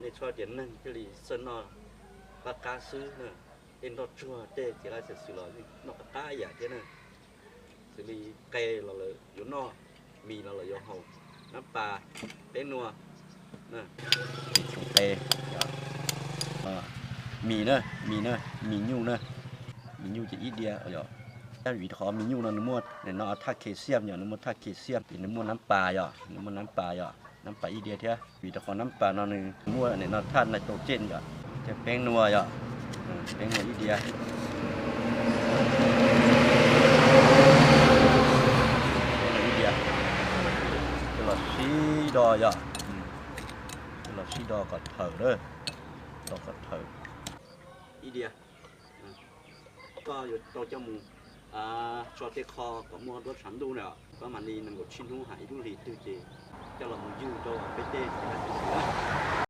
ในช่วงเดือนนึงจะรีสนอปากกาซื้อเนอะเอ็นดอชัวเจ๊จะได้เสร็จสิหรอนอกตาอย่างเจ๊เนอะสิรีเกยเราเลยอยู่นอกมีเราเลยยอหงน้ำปลาเป็นนัวเนอะเตะมีเนอะมียุ่งเนอะมียุ่งจะอีเดียเอาถ้าหวีทอมียุ่งเราหนึ่งมดเนี่ยเราท่าเคเซียมอย่างหนึ่งมดท่าเคเซียมเป็นหนึ่งมดน้ำปลาหนึ่งมดน้ำปลาน้ำปลาอีเดียเท่าหวีทอน้ำปลาเราหนึ่งมดเนี่ยเราท่าในโตเจนจะแป้งนัวแป้งนัวอีเดียหลอดชีดอหลอดชีดอก็เถอะเด้อดอกก็เถอะอีเดียก็อยู่ตัวจมูกชอตเตคอกับมัวรถฉันดูเนี่ยก็มันนี่นั่งกับชิ้นหูหายดูหลีตื่นเจจะลองยืดตัวไปเต้